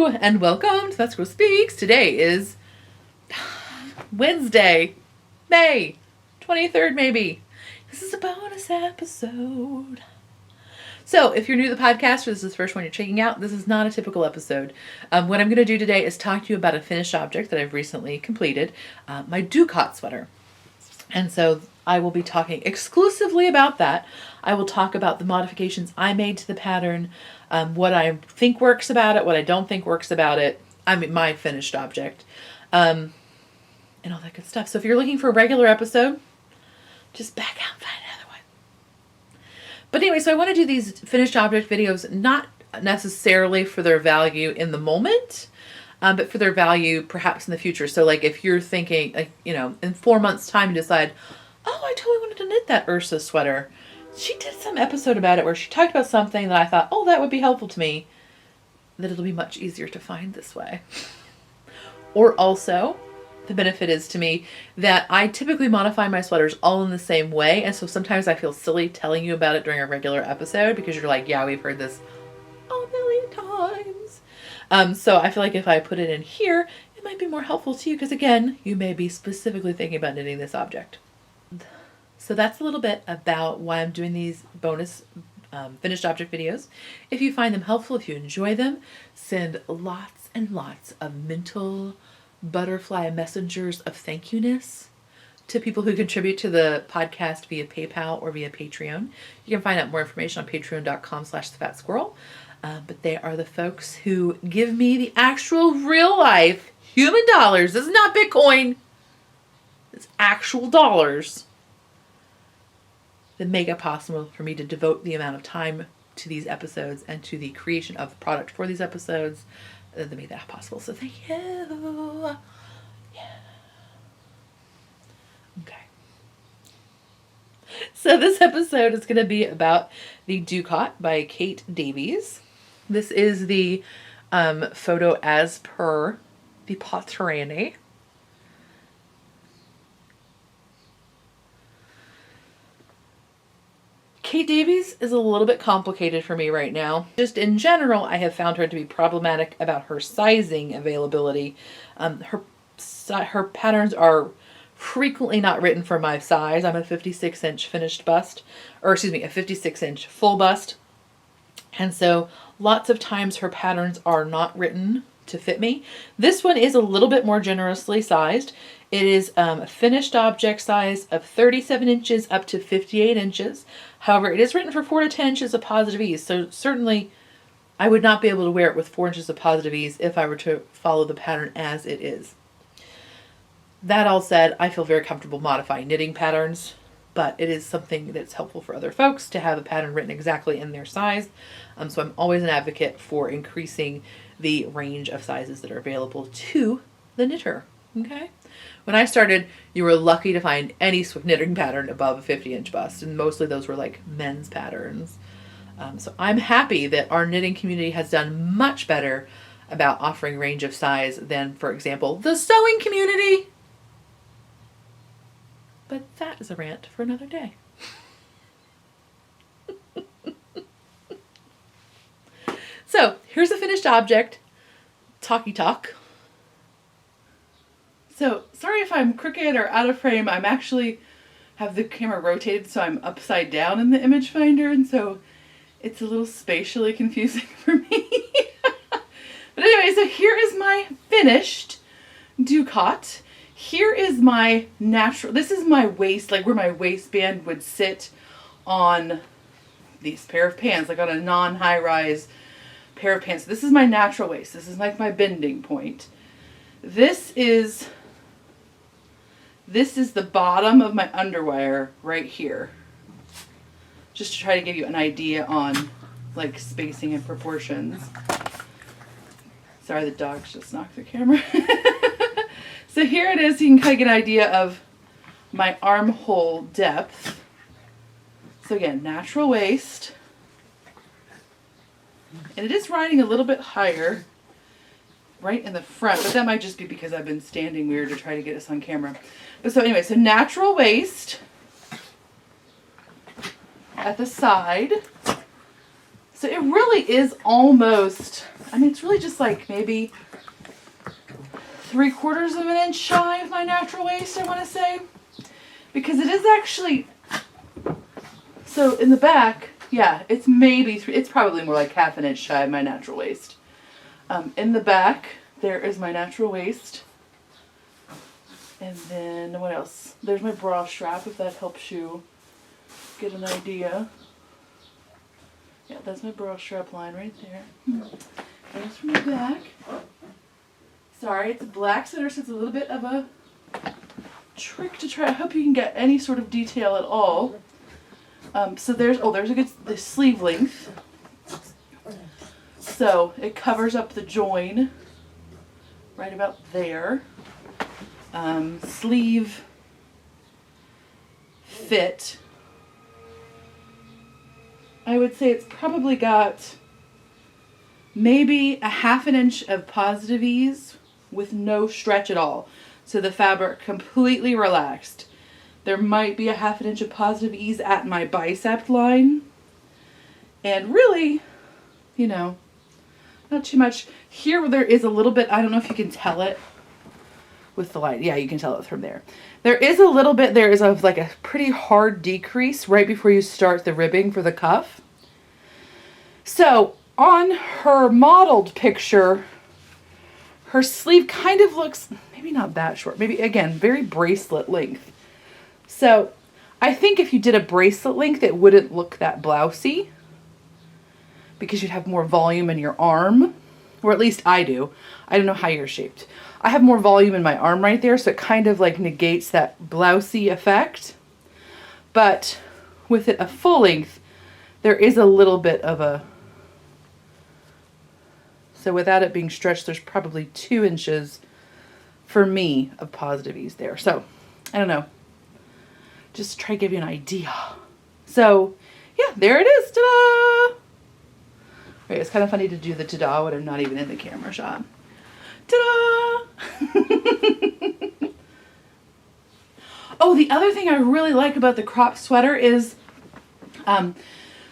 Hello and welcome to That Girl Speaks. Today is Wednesday, May 23rd maybe. This is a bonus episode. So if you're new to the podcast or this is the first one you're checking out, this is not a typical episode. What I'm going to do today is talk to you about a finished object that I've recently completed, my Doocot sweater. And so I will be talking exclusively about that. I will talk about the modifications I made to the pattern, what I think works about it, what I don't think works about it. I mean, my finished object, and all that good stuff. So if you're looking for a regular episode, just back out and find another one. But anyway, so I want to do these finished object videos, not necessarily for their value in the moment, but for their value perhaps in the future. So like if you're thinking, like, you know, in 4 months' time you decide, oh, I totally wanted to knit that Ursa sweater. She did some episode about it where she talked about something that I thought, oh, that would be helpful to me. That it'll be much easier to find this way. Or also, the benefit is to me that I typically modify my sweaters all in the same way. And so sometimes I feel silly telling you about it during a regular episode because you're like, yeah, we've heard this a million times. So I feel like if I put it in here, it might be more helpful to you because, again, you may be specifically thinking about knitting this object. So that's a little bit about why I'm doing these bonus finished object videos. If you find them helpful, if you enjoy them, send lots and lots of mental butterfly messengers of thank you-ness to people who contribute to the podcast via PayPal or via Patreon. You can find out more information on patreon.com/thefatsquirrel. But they are the folks who give me the actual real life human dollars. This is not Bitcoin. It's actual dollars that make it possible for me to devote the amount of time to these episodes and to the creation of product for these episodes that made that possible. So thank you. Yeah. Okay. So this episode is going to be about the Doocot by Kate Davies. This is the photo as per the Patrone. Kate Davies is a little bit complicated for me right now. Just in general, I have found her to be problematic about her sizing availability. Her patterns are frequently not written for my size. I'm a 56-inch finished bust, or excuse me, a 56-inch full bust. And so lots of times her patterns are not written to fit me. This one is a little bit more generously sized. It is a finished object size of 37 inches up to 58 inches. However, it is written for 4 to 10 inches of positive ease. So certainly I would not be able to wear it with 4 inches of positive ease if I were to follow the pattern as it is. That all said, I feel very comfortable modifying knitting patterns, but it is something that's helpful for other folks to have a pattern written exactly in their size. So I'm always an advocate for increasing the range of sizes that are available to the knitter. Okay? When I started, you were lucky to find any knitting pattern above a 50-inch bust, and mostly those were like men's patterns. So I'm happy that our knitting community has done much better about offering range of size than, for example, the sewing community. But that is a rant for another day. So here's a finished object. Talky talk. So sorry if I'm crooked or out of frame. I'm actually have the camera rotated so I'm upside down in the image finder, and so it's a little spatially confusing for me. But anyway, so here is my finished Doocot. Here is my natural, this is my waist, like where my waistband would sit on these pair of pants, like on a non-high-rise pair of pants. This is my natural waist. This is like my bending point. This is the bottom of my underwire right here. Just to try to give you an idea on like spacing and proportions. Sorry, the dogs just knocked the camera. So here it is. You can kind of get an idea of my armhole depth. So again, natural waist. And it is riding a little bit higher right in the front, but that might just be because I've been standing weird to try to get us on camera. But so anyway, so natural waist at the side. So it really is almost, I mean, it's really just like maybe 3/4 of an inch shy of my natural waist, I want to say. Because it is actually, so in the back, yeah, it's maybe, it's probably more like 1/2 inch shy of my natural waist. In the back, there is my natural waist. And then, what else? There's my bra strap, if that helps you get an idea. Yeah, that's my bra strap line right there. There's from the back. Sorry, it's a black sweater, so it's a little bit of a trick to try. I hope you can get any sort of detail at all. So there's a good the sleeve length. So it covers up the join right about there. Sleeve fit. I would say it's probably got maybe 1/2 inch of positive ease with no stretch at all. So the fabric completely relaxed. There might be 1/2 inch of positive ease at my bicep line. And really, you know, not too much. Here there is a little bit, I don't know if you can tell it with the light. Yeah, you can tell it from there. There is a little bit, there is like a pretty hard decrease right before you start the ribbing for the cuff. So on her modeled picture, her sleeve kind of looks, maybe not that short, maybe again, very bracelet length. So I think if you did a bracelet length, it wouldn't look that blousy because you'd have more volume in your arm, or at least I do. I don't know how you're shaped. I have more volume in my arm right there, so it kind of like negates that blousy effect. But with it a full length, there is a little bit of a, so without it being stretched, there's probably 2 inches for me of positive ease there. So I don't know, just try to give you an idea. So yeah, there it is. Ta-da! Okay, it's kind of funny to do the ta-da when I'm not even in the camera shot. Ta-da! Oh, the other thing I really like about the cropped sweater is,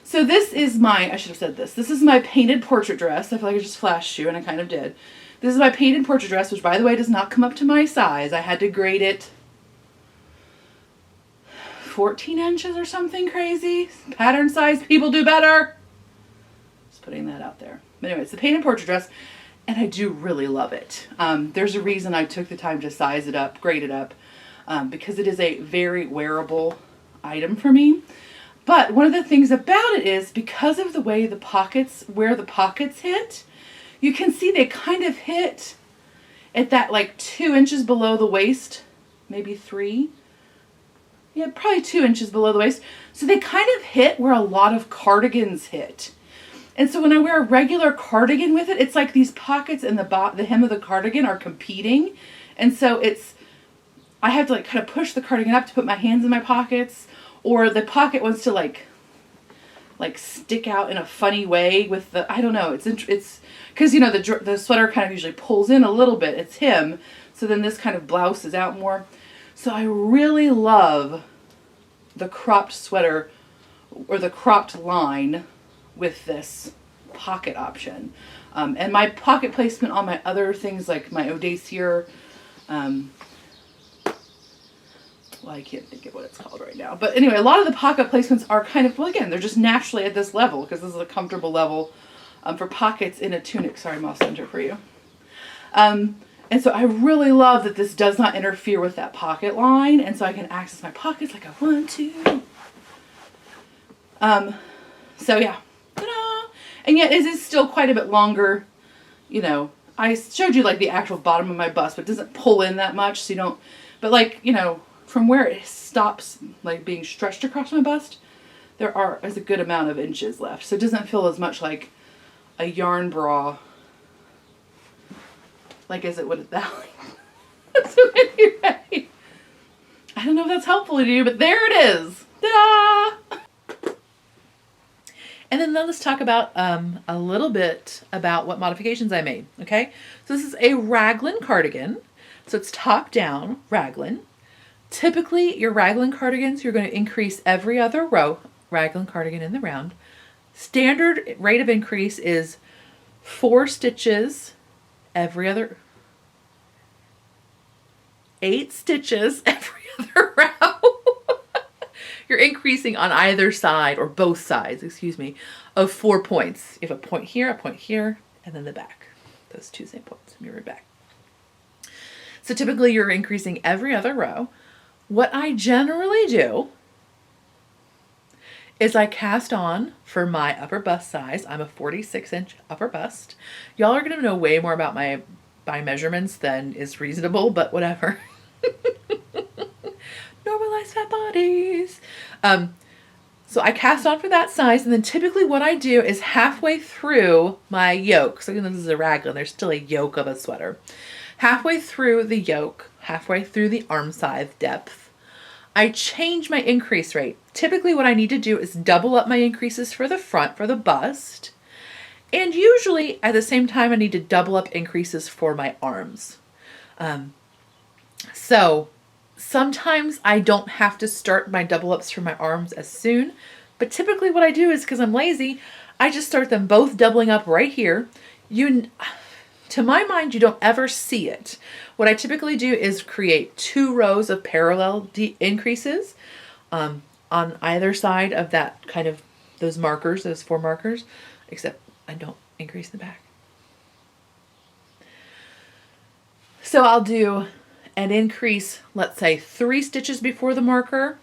so this is my, I should have said this. This is my painted portrait dress. I feel like I just flashed you, and I kind of did. This is my painted portrait dress, which by the way does not come up to my size. I had to grade it 14 inches or something crazy. Pattern size, people do better. Just putting that out there. But anyway, it's the painted portrait dress, and I do really love it. There's a reason I took the time to size it up, grade it up, because it is a very wearable item for me. But one of the things about it is because of the way the pockets, where the pockets hit, you can see they kind of hit at that like 2 inches below the waist, maybe 3. Yeah, probably 2 inches below the waist. So they kind of hit where a lot of cardigans hit. And so when I wear a regular cardigan with it, it's like these pockets and the hem of the cardigan are competing. And so I have to like kind of push the cardigan up to put my hands in my pockets, or the pocket wants to like stick out in a funny way with the, I don't know, it's because, you know, the sweater kind of usually pulls in a little bit, it's hem, so then this kind of blouses out more. So I really love the cropped sweater or the cropped line with this pocket option. And my pocket placement on my other things like my Audacier, well, I can't think of what it's called right now. But anyway, a lot of the pocket placements are kind of, well, again, they're just naturally at this level because this is a comfortable level for pockets in a tunic. Sorry, I'm off center for you. And so I really love that this does not interfere with that pocket line. And so I can access my pockets like I want to. So yeah. Ta-da! And yet it is still quite a bit longer. You know, I showed you like the actual bottom of my bust, but it doesn't pull in that much. So you don't, but like, you know, from where it stops like being stretched across my bust, is a good amount of inches left. So it doesn't feel as much like a yarn bra like as it would at that length. So anyway, I don't know if that's helpful to you, but there it is. Ta-da! And then let's talk about a little bit about what modifications I made. Okay, so this is a raglan cardigan. So it's top down raglan. Typically, your raglan cardigans, you're going to increase every other row, raglan cardigan in the round, Standard rate of increase is 4 stitches every other, 8 stitches every other row. You're increasing on either side, or both sides, excuse me, of 4 points. You have a point here, and then the back. Those 2 same points, mirror back. So typically you're increasing every other row. What I generally do is I cast on for my upper bust size. I'm a 46-inch upper bust. Y'all are going to know way more about my measurements than is reasonable, but whatever. Normalized fat bodies. So I cast on for that size, and then typically what I do is halfway through my yoke, so even though this is a raglan, there's still a yoke of a sweater. Halfway through the yoke, halfway through the arm size depth, I change my increase rate. Typically what I need to do is double up my increases for the front, for the bust, and usually at the same time I need to double up increases for my arms. So sometimes I don't have to start my double ups for my arms as soon, but typically what I do is, because I'm lazy, I just start them both doubling up right here. To my mind, you don't ever see it. What I typically do is create 2 rows of parallel increases on either side of that kind of those markers, those 4 markers, except I don't increase the back. So I'll do an increase, let's say 3 stitches before the marker.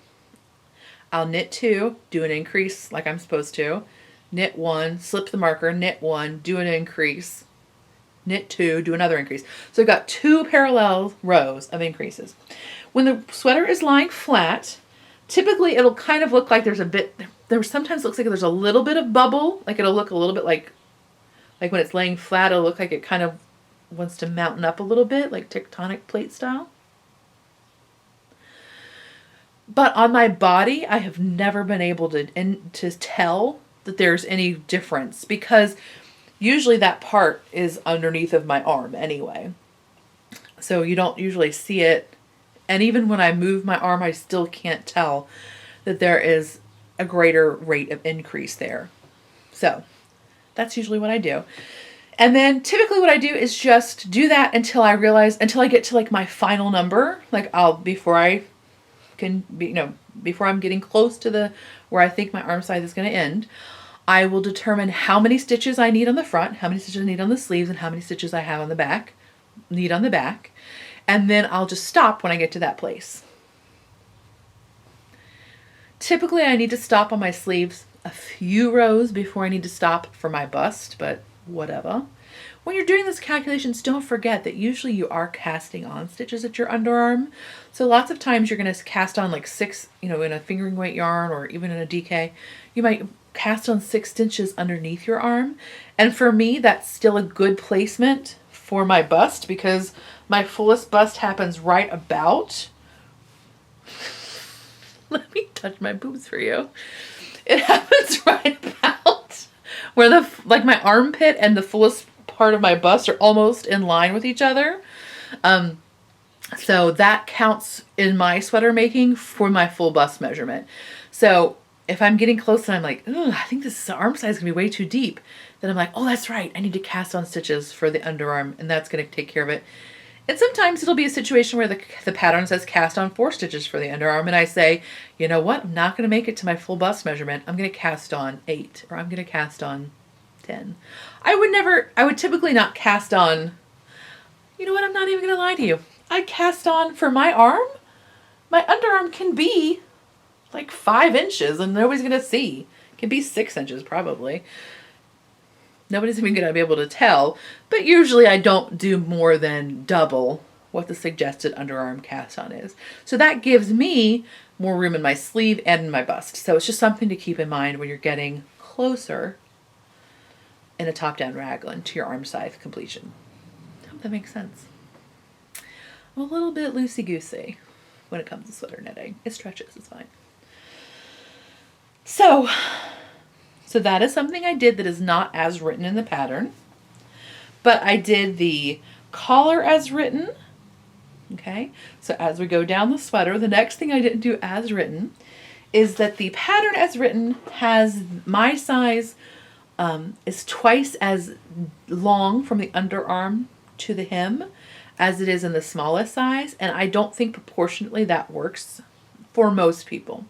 I'll knit 2, do an increase like I'm supposed to, knit 1, slip the marker, knit 1, do an increase, knit 2, do another increase. So I've got 2 parallel rows of increases. When the sweater is lying flat, typically it'll kind of look like there sometimes looks like there's a little bit of bubble, like it'll look a little bit like when it's laying flat, it'll look like it kind of wants to mountain up a little bit, like tectonic plate style. But on my body, I have never been able to tell that there's any difference, because usually that part is underneath of my arm anyway. So you don't usually see it. And even when I move my arm, I still can't tell that there is a greater rate of increase there. So that's usually what I do. And then typically what I do is just do that until I get to like my final number. Like before I'm getting close to where I think my arm size is going to end, I will determine how many stitches I need on the front, how many stitches I need on the sleeves, and how many stitches I have on the back, and then I'll just stop when I get to that place. Typically I need to stop on my sleeves a few rows before I need to stop for my bust, but whatever. When you're doing these calculations, don't forget that usually you are casting on stitches at your underarm. So lots of times you're going to cast on like 6, in a fingering weight yarn or even in a DK, you might cast on 6 stitches underneath your arm. And for me, that's still a good placement for my bust, because my fullest bust happens right about, let me touch my boobs for you. It happens right about where my armpit and the fullest part of my bust are almost in line with each other. So that counts in my sweater making for my full bust measurement. So if I'm getting close and I'm like, I think this arm size is going to be way too deep, then I'm like, oh, that's right, I need to cast on stitches for the underarm, and that's going to take care of it. And sometimes it'll be a situation where the pattern says cast on 4 stitches for the underarm, and I say, you know what, I'm not going to make it to my full bust measurement. I'm going to cast on 8, or I'm going to cast on 10. I would typically not cast on, you know what, I'm not even going to lie to you. I cast on for my arm, my underarm can be like 5 inches and nobody's going to see. It can be 6 inches probably. Nobody's even going to be able to tell, but usually I don't do more than double what the suggested underarm cast on is. So that gives me more room in my sleeve and in my bust. So it's just something to keep in mind when you're getting closer in a top-down raglan to your arm size completion. I hope that makes sense. I'm a little bit loosey-goosey when it comes to sweater knitting. It stretches, it's fine. So that is something I did that is not as written in the pattern, but I did the collar as written. Okay, so as we go down the sweater, the next thing I didn't do as written is that the pattern as written has my size is twice as long from the underarm to the hem as it is in the smallest size. And I don't think proportionately that works for most people.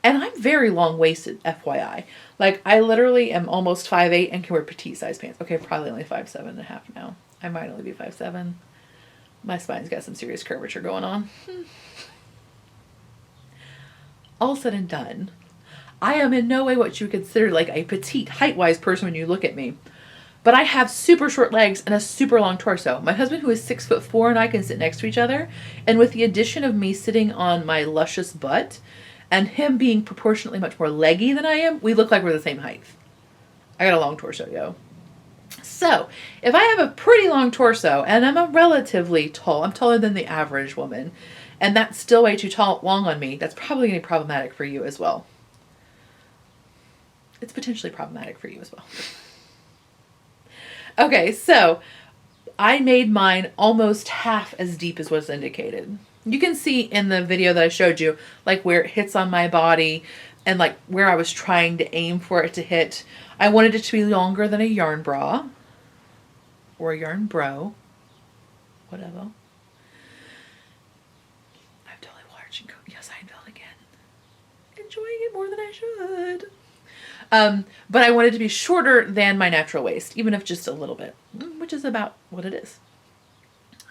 And I'm very long-waisted, FYI. Like, I literally am almost 5'8" and can wear petite size pants. Okay, probably only 5'7.5" now. I might only be 5'7". My spine's got some serious curvature going on. All said and done, I am in no way what you would consider like a petite, height-wise person when you look at me. But I have super short legs and a super long torso. My husband, who is 6'4", and I can sit next to each other. And with the addition of me sitting on my luscious butt and him being proportionately much more leggy than I am, we look like we're the same height. I got a long torso, yo. So, if I have a pretty long torso and I'm a relatively tall, I'm taller than the average woman, and that's still way too long on me, that's probably going to be problematic for you as well. It's potentially problematic for you as well. Okay, so I made mine almost half as deep as was indicated. You can see in the video that I showed you, like where it hits on my body and like where I was trying to aim for it to hit. I wanted it to be longer than a yarn bra or a yarn bro, whatever. I'm totally watching Seinfeld again. Enjoying it more than I should. But I wanted it to be shorter than my natural waist, even if just a little bit, which is about what it is.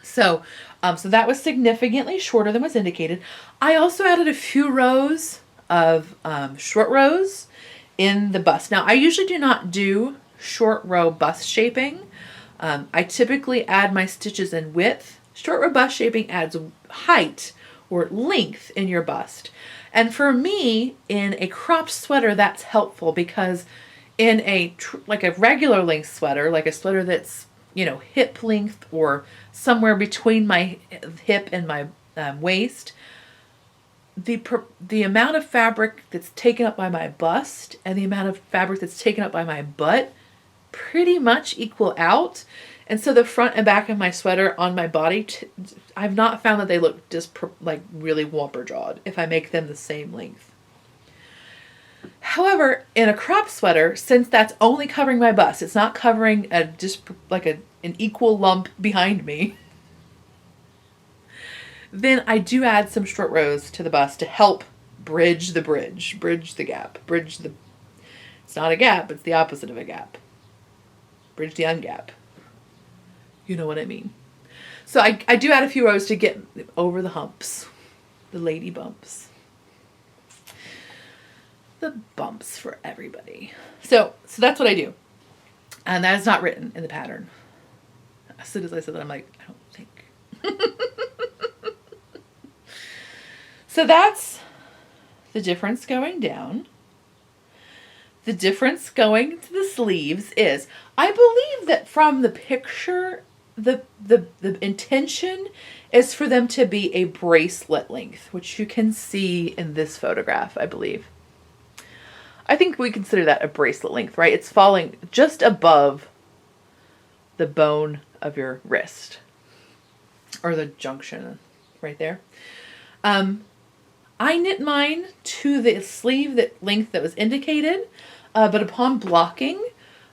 So that was significantly shorter than was indicated. I also added a few rows of short rows in the bust. Now, I usually do not do short row bust shaping. I typically add my stitches in width. Short row bust shaping adds height or length in your bust. And for me, in a cropped sweater, that's helpful because in like a regular length sweater, like a sweater that's, hip length or somewhere between my hip and my waist, the amount of fabric that's taken up by my bust and the amount of fabric that's taken up by my butt pretty much equal out. And so the front and back of my sweater on my body, I've not found that they look just like really whopper-jawed if I make them the same length. However, in a crop sweater, since that's only covering my bust, it's not covering an equal lump behind me, then I do add some short rows to the bust to help bridge the gap, it's not a gap, it's the opposite of a gap. Bridge the ungap. You know what I mean. So I do add a few rows to get over the humps, the lady bumps. The bumps for everybody. So that's what I do. And that is not written in the pattern. As soon as I said that, I'm like, I don't think. So that's the difference going down. The difference going to the sleeves is, I believe that from the picture, the intention is for them to be a bracelet length, which you can see in this photograph, I believe. I think we consider that a bracelet length, right? It's falling just above the bone of your wrist, or the junction right there. I knit mine to the sleeve length that was indicated, but upon blocking,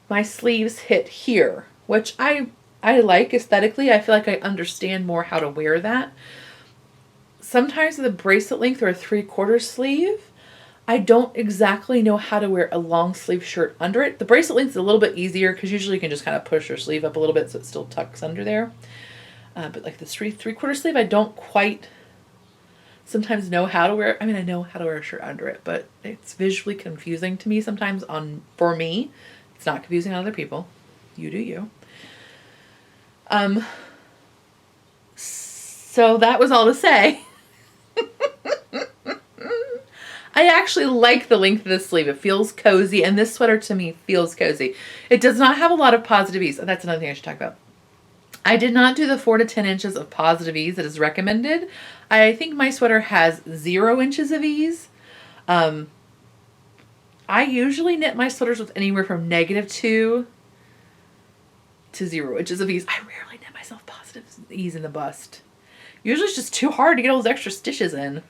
my sleeves hit here, which I like aesthetically. I feel like I understand more how to wear that. Sometimes with a bracelet length or a 3/4 sleeve, I don't exactly know how to wear a long sleeve shirt under it. The bracelet length is a little bit easier because usually you can just kind of push your sleeve up a little bit so it still tucks under there. But like the 3/4 sleeve, I don't quite sometimes know how to wear. I mean, I know how to wear a shirt under it, but it's visually confusing to me sometimes. For me, it's not confusing on other people. You do you. So that was all to say. I actually like the length of this sleeve. It feels cozy, and this sweater to me feels cozy. It does not have a lot of positive ease. That's another thing I should talk about. I did not do the 4 to 10 inches of positive ease that is recommended. I think my sweater has 0 inches of ease. I usually knit my sweaters with anywhere from -2 to 0 inches of ease. I rarely knit myself positive ease in the bust. Usually it's just too hard to get all those extra stitches in.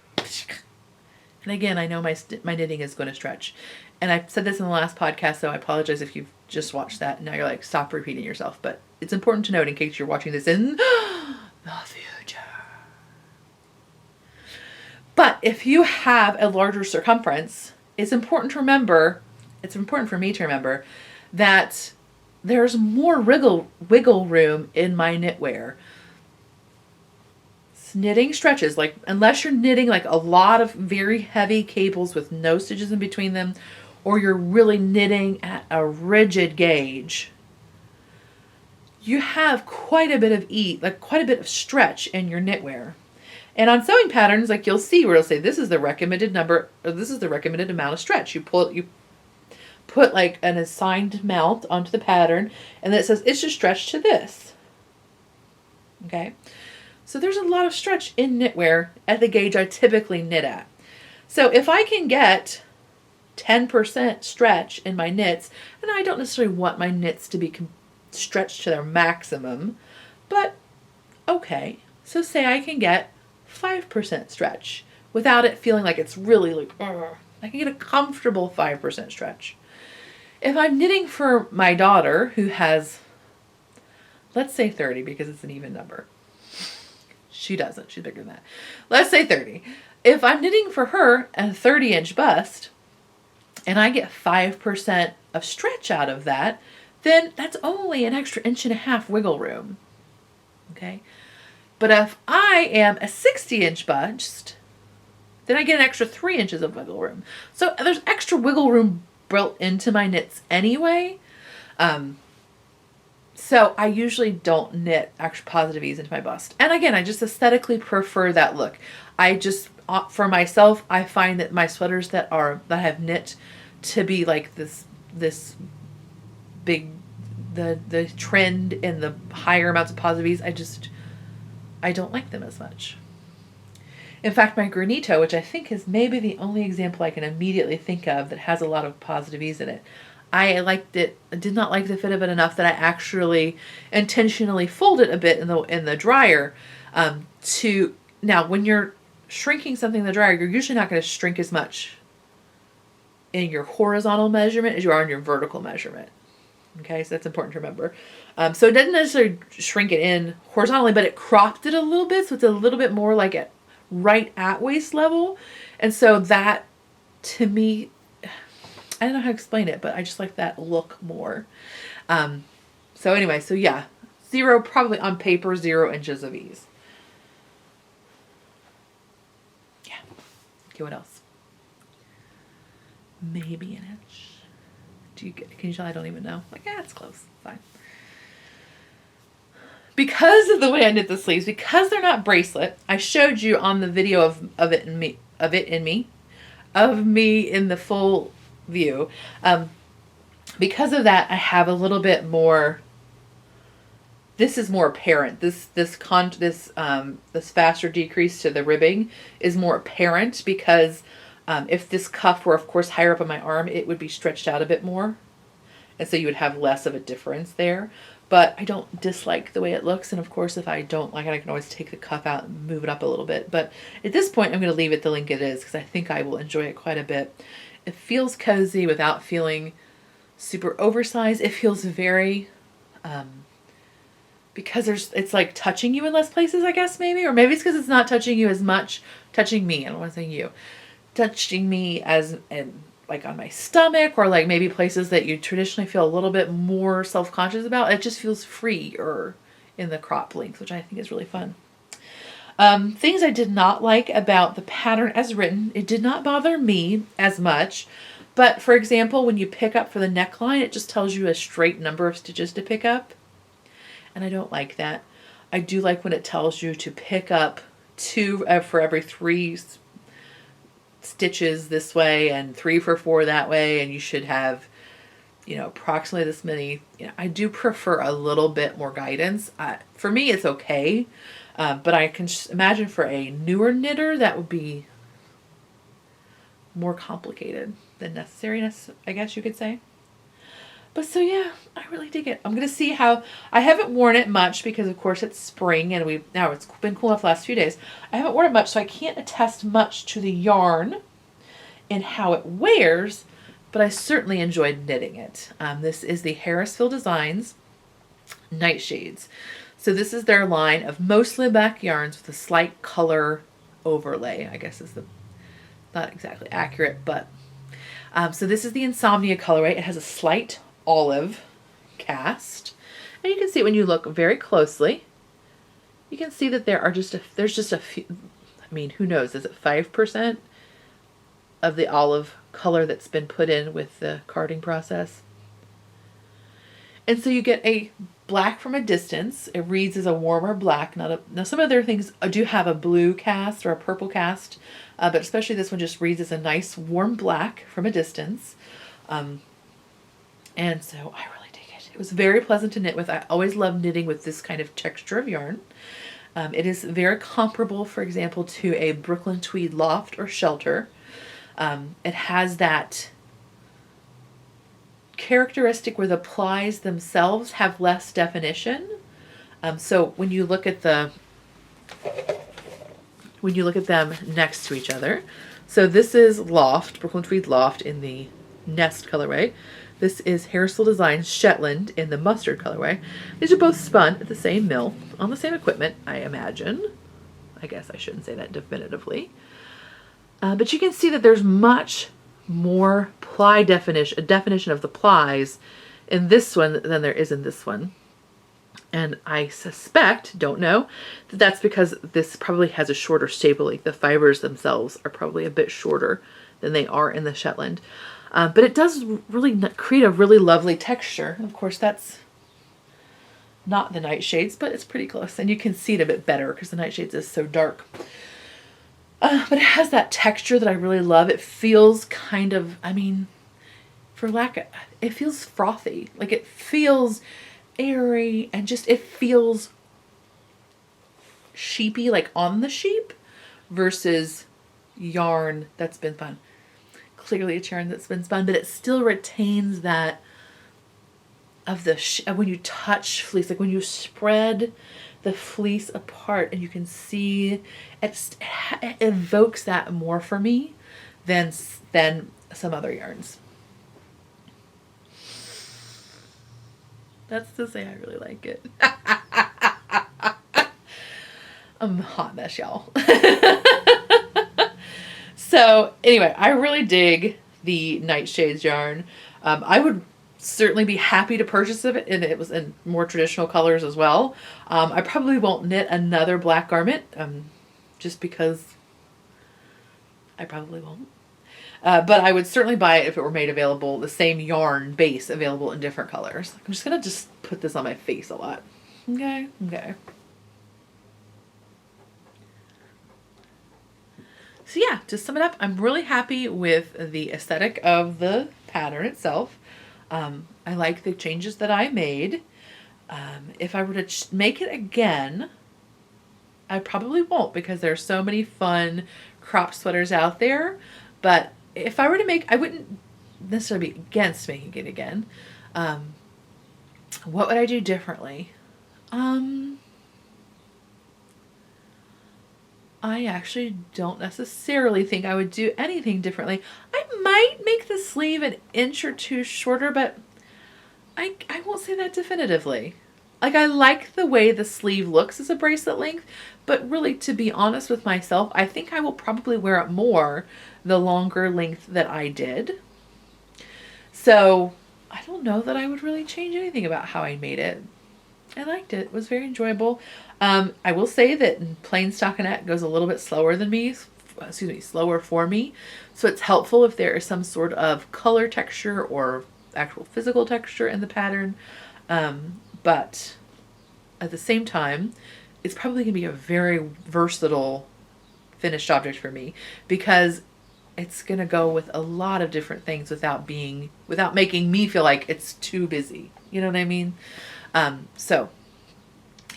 And again, I know my knitting is going to stretch. And I said this in the last podcast, so I apologize if you've just watched that and now you're like, stop repeating yourself. But it's important to note in case you're watching this in the future. But if you have a larger circumference, it's important for me to remember that there's more wiggle room in my knitwear. Knitting stretches, like unless you're knitting like a lot of very heavy cables with no stitches in between them, or you're really knitting at a rigid gauge, you have quite a bit of stretch in your knitwear. And on sewing patterns, like you'll see where it'll say this is the recommended number, or this is the recommended amount of stretch. You put like an assigned amount onto the pattern, and then it says it should stretch to this. Okay. So there's a lot of stretch in knitwear at the gauge I typically knit at. So if I can get 10% stretch in my knits, and I don't necessarily want my knits to be stretched to their maximum, but okay. So say I can get 5% stretch without it feeling like it's really like, ugh. I can get a comfortable 5% stretch. If I'm knitting for my daughter who has, let's say 30 because it's an even number. She doesn't. She's bigger than that. Let's say 30. If I'm knitting for her a 30-inch bust and I get 5% of stretch out of that, then that's only an extra 1.5 inch wiggle room. Okay? But if I am a 60-inch bust, then I get an extra 3 inches of wiggle room. So there's extra wiggle room built into my knits anyway. So I usually don't knit extra positive ease into my bust. And again, I just aesthetically prefer that look. I just, for myself, I find that my sweaters that have knit to be like this big, the trend in the higher amounts of positive ease, I don't like them as much. In fact, my granito, which I think is maybe the only example I can immediately think of that has a lot of positive ease in it, I liked it. I did not like the fit of it enough that I actually intentionally folded a bit in the dryer. Now, when you're shrinking something in the dryer, you're usually not going to shrink as much in your horizontal measurement as you are in your vertical measurement. Okay, so that's important to remember. So it doesn't necessarily shrink it in horizontally, but it cropped it a little bit, so it's a little bit more like right at waist level. And so that, to me, I don't know how to explain it, but I just like that look more. So anyway, so yeah, probably on paper, 0 inches of ease. Yeah. Okay, what else? Maybe an inch. Can you tell I don't even know? Like, yeah, it's close. Fine. Because of the way I knit the sleeves, because they're not bracelet, I showed you on the video of me in the full view. Because of that, I have a little bit more. This is more apparent. This faster decrease to the ribbing is more apparent because if this cuff were, of course, higher up on my arm, it would be stretched out a bit more, and so you would have less of a difference there. But I don't dislike the way it looks, and of course, if I don't like it, I can always take the cuff out and move it up a little bit. But at this point, I'm going to leave it the length it is because I think I will enjoy it quite a bit. It feels cozy without feeling super oversized. It feels very, because it's like touching you in less places, I guess, maybe. Or maybe it's because it's not touching you as much, touching me, I don't want to say you, touching me as like on my stomach, or like maybe places that you traditionally feel a little bit more self-conscious about. It just feels freer in the crop length, which I think is really fun. Things I did not like about the pattern as written, it did not bother me as much. But for example, when you pick up for the neckline, it just tells you a straight number of stitches to pick up. And I don't like that. I do like when it tells you to pick up 2 for every 3 stitches this way and 3 for 4 that way. And you should have, approximately this many. I do prefer a little bit more guidance. For me, it's okay. But I can imagine for a newer knitter, that would be more complicated than necessary, I guess you could say. But so yeah, I really dig it. I'm going to see how, I haven't worn it much because of course it's spring and now it's been cool enough the last few days. I haven't worn it much, so I can't attest much to the yarn. in how it wears, but I certainly enjoyed knitting it. This is the Harrisville Designs Nightshades. So this is their line of mostly black yarns with a slight color overlay, I guess is the not exactly accurate, but so this is the Insomnia colorway. It has a slight olive cast, and you can see it when you look very closely. You can see that there's just a few. I mean, who knows? Is it 5% of the olive color that's been put in with the carding process? And so you get a black from a distance. It reads as a warmer black. Now some other things do have a blue cast or a purple cast, but especially this one just reads as a nice warm black from a distance. And so I really dig it. It was very pleasant to knit with. I always love knitting with this kind of texture of yarn. It is very comparable, for example, to a Brooklyn Tweed Loft or Shelter. It has that characteristic where the plies themselves have less definition. So when you look at them next to each other, so this is Loft, Brooklyn Tweed Loft in the Nest colorway. This is Harrisville Designs Shetland in the Mustard colorway. These are both spun at the same mill on the same equipment, I imagine. I guess I shouldn't say that definitively. But you can see that there's much more ply definition of the plies in this one than there is in this one. And I suspect, don't know, that that's because this probably has a shorter staple length. The fibers themselves are probably a bit shorter than they are in the Shetland. But it does really create a really lovely texture. Of course, that's not the Nightshades, but it's pretty close. And you can see it a bit better because the Nightshades is so dark. But it has that texture that I really love. It feels kind of, I mean, it feels frothy. Like it feels airy and just, it feels sheepy, like on the sheep, versus yarn that's been spun. Clearly it's yarn that's been spun, but it still retains that of the, when you touch fleece, like when you spread the fleece apart and you can see it evokes that more for me than some other yarns. That's to say I really like it. I'm a hot mess, y'all. So anyway, I really dig the Nightshades yarn. I would certainly be happy to purchase it, and it was in more traditional colors as well. I probably won't knit another black garment, just because I probably won't. But I would certainly buy it if it were made available, the same yarn base available in different colors. I'm just gonna put this on my face a lot. Okay. So yeah, to sum it up, I'm really happy with the aesthetic of the pattern itself. I like the changes that I made. If I were to make it again, I probably won't because there's so many fun crop sweaters out there. But if I were to I wouldn't necessarily be against making it again. What would I do differently? I actually don't necessarily think I would do anything differently. I might make the sleeve an inch or two shorter, but I won't say that definitively. Like, I like the way the sleeve looks as a bracelet length, but really, to be honest with myself, I think I will probably wear it more the longer length that I did. So I don't know that I would really change anything about how I made it. I liked it. It was very enjoyable. I will say that plain stockinette goes a little bit slower for me. So it's helpful if there is some sort of color texture or actual physical texture in the pattern. But at the same time, it's probably going to be a very versatile finished object for me because it's going to go with a lot of different things without making me feel like it's too busy. You know what I mean? So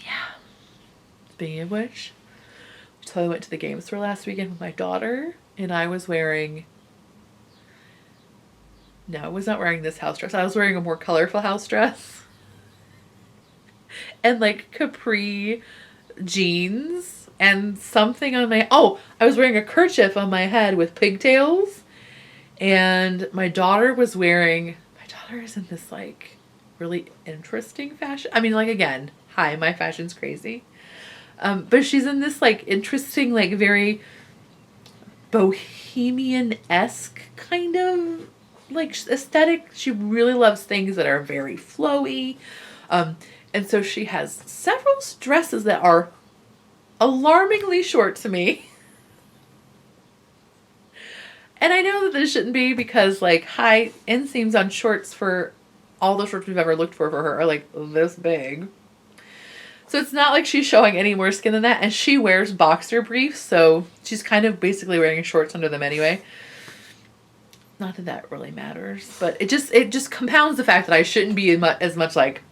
yeah. Speaking of which, I totally went to the game store last weekend with my daughter, and I was wearing. No, I was not wearing this house dress. I was wearing a more colorful house dress. And like capri jeans and something on my. Oh, I was wearing a kerchief on my head with pigtails. And my daughter is in this like really interesting fashion. I mean, like, again, hi, my fashion's crazy. But she's in this like interesting, like very bohemian-esque kind of like aesthetic. She really loves things that are very flowy. And so she has several dresses that are alarmingly short to me. And I know that this shouldn't be because like high inseams on shorts for all the shorts we've ever looked for her are like this big. So it's not like she's showing any more skin than that. And she wears boxer briefs, so she's kind of basically wearing shorts under them anyway. Not that that really matters, but it just compounds the fact that I shouldn't be as much like.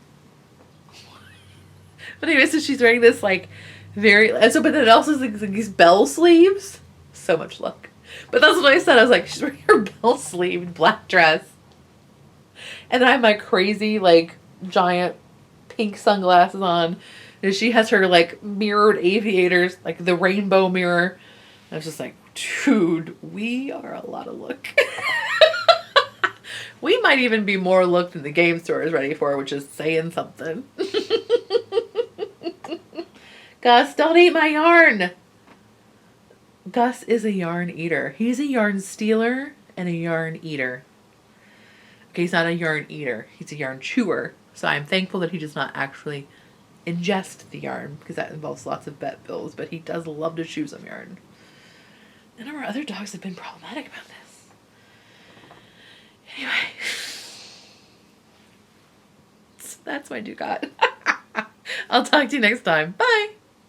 But anyway, so she's wearing this like very so, but then it also has like these bell sleeves. So much luck. But that's what I said. I was like, she's wearing her bell sleeved black dress, and then I have my crazy like giant pink sunglasses on. And she has her like mirrored aviators, like the rainbow mirror. I was just like, dude, we are a lot of look. We might even be more look than the game store is ready for, which is saying something. Gus, don't eat my yarn. Gus is a yarn eater. He's a yarn stealer and a yarn eater. Okay, he's not a yarn eater. He's a yarn chewer. So I'm thankful that he does not actually ingest the yarn, because that involves lots of vet bills, but he does love to chew some yarn. None of our other dogs have been problematic about this. Anyway. So that's my Doocot. I'll talk to you next time. Bye!